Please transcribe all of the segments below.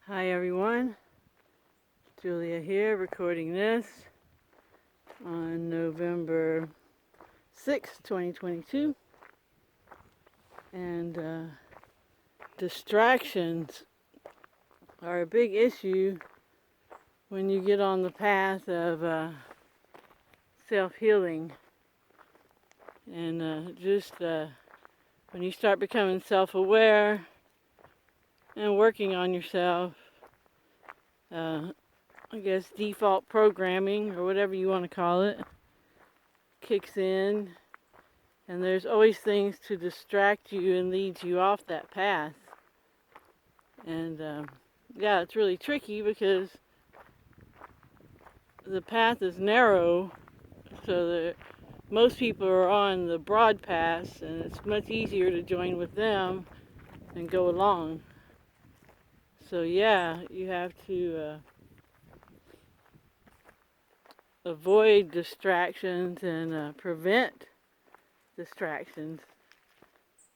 Hi everyone, Julia here recording this on November 6th, 2022. And distractions are a big issue when you get on the path of self-healing. And just when you start becoming self-aware and working on yourself, I guess default programming, or whatever you want to call it, kicks in, and there's always things to distract you and lead you off that path. And yeah, it's really tricky because the path is narrow, so that most people are on the broad path, and it's much easier to join with them and go along. So yeah, you have to avoid distractions and prevent distractions.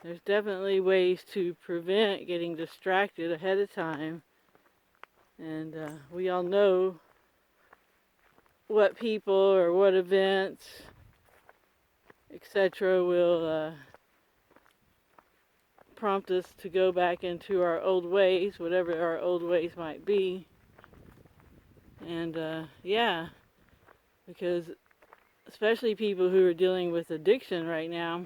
There's definitely ways to prevent getting distracted ahead of time. And we all know what people or what events, etc., will prompt us to go back into our old ways, whatever our old ways might be. And yeah, because especially people who are dealing with addiction right now,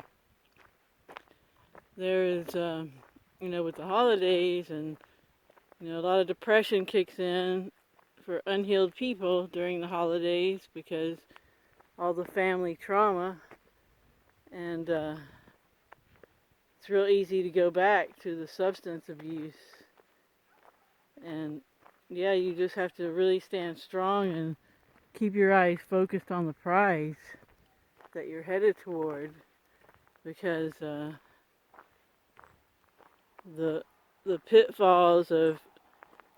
there is, with the holidays, and a lot of depression kicks in for unhealed people during the holidays because all the family trauma, and it's real easy to go back to the substance abuse. And yeah, you just have to really stand strong and keep your eyes focused on the prize that you're headed toward, because the pitfalls of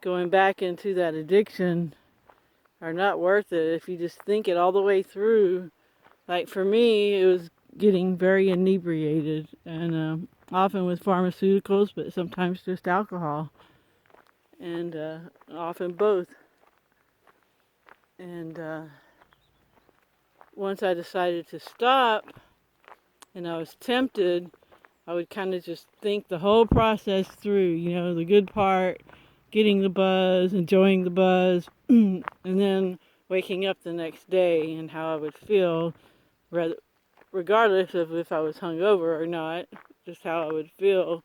going back into that addiction are not worth it if you just think it all the way through. Like for me, it was getting very inebriated, and often with pharmaceuticals, but sometimes just alcohol, and often both. And once I decided to stop, and I was tempted, I would kind of just think the whole process through, the good part, getting the buzz, enjoying the buzz, and then waking up the next day and how I would feel, regardless of if I was hungover or not, just how I would feel,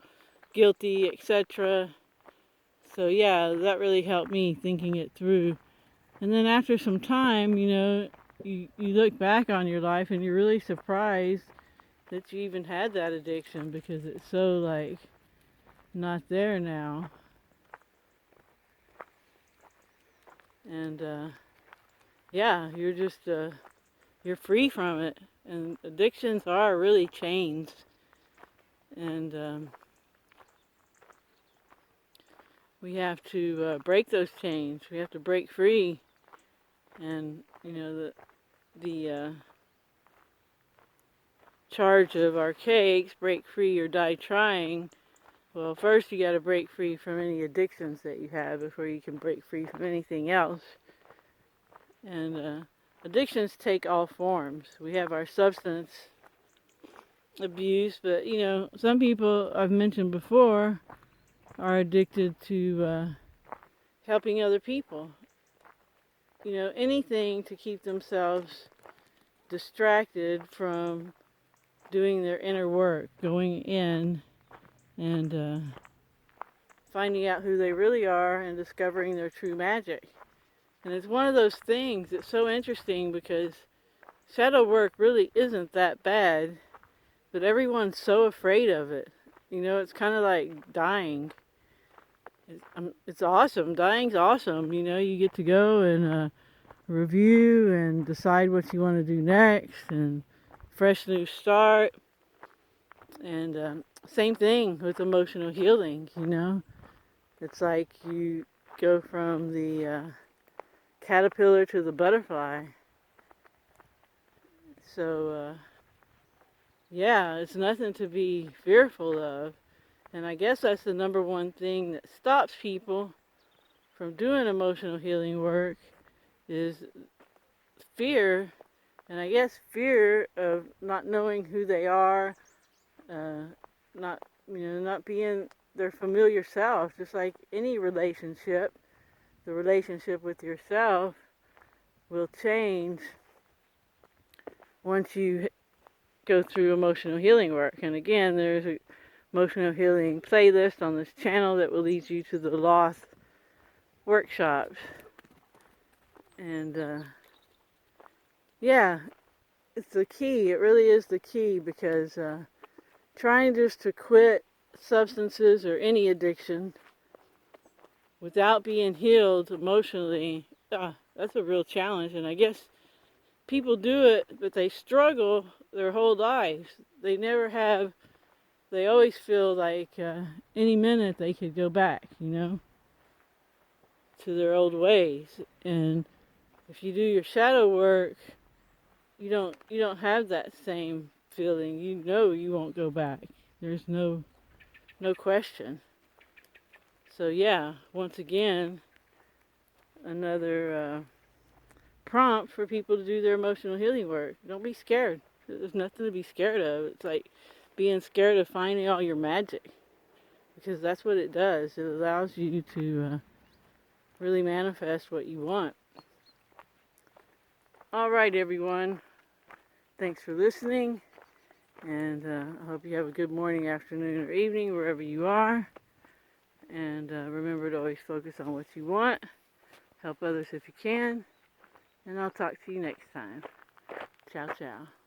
guilty, etc. So yeah, that really helped me thinking it through. And then after some time, you look back on your life and you're really surprised that you even had that addiction, because it's so not there now. And yeah, you're just you're free from it. And addictions are really chains. And we have to break those chains. We have to break free. And the charge of our cakes, break free or die trying. Well, first you got to break free from any addictions that you have before you can break free from anything else. And addictions take all forms. We have our substance abuse, but some people I've mentioned before are addicted to helping other people. Anything to keep themselves distracted from doing their inner work, going in and finding out who they really are and discovering their true magic. And it's one of those things that's so interesting, because shadow work really isn't that bad, but everyone's so afraid of it. It's kind of like dying. It's awesome. Dying's awesome. You get to go and review and decide what you want to do next, and fresh new start. And same thing with emotional healing. It's like you go from the caterpillar to the butterfly. So yeah, it's nothing to be fearful of. And I guess that's the number one thing that stops people from doing emotional healing work is fear, and I guess fear of not knowing who they are, not not being their familiar self. Just like any relationship, the relationship with yourself will change once you go through emotional healing work. And again, there's an emotional healing playlist on this channel that will lead you to the lost workshops. And yeah, it's the key. It really is the key, because trying just to quit substances or any addiction without being healed emotionally, that's a real challenge. And I guess people do it, but they struggle their whole lives. They always feel like any minute they could go back, to their old ways. And if you do your shadow work, you don't have that same feeling. You know you won't go back. There's no question. So yeah, once again, another prompt for people to do their emotional healing work. Don't be scared. There's nothing to be scared of. It's like being scared of finding all your magic, because that's what it does. It allows you to really manifest what you want. All right, everyone. Thanks for listening, and I hope you have a good morning, afternoon, or evening, wherever you are. And remember to always focus on what you want. Help others if you can. And I'll talk to you next time. Ciao, ciao.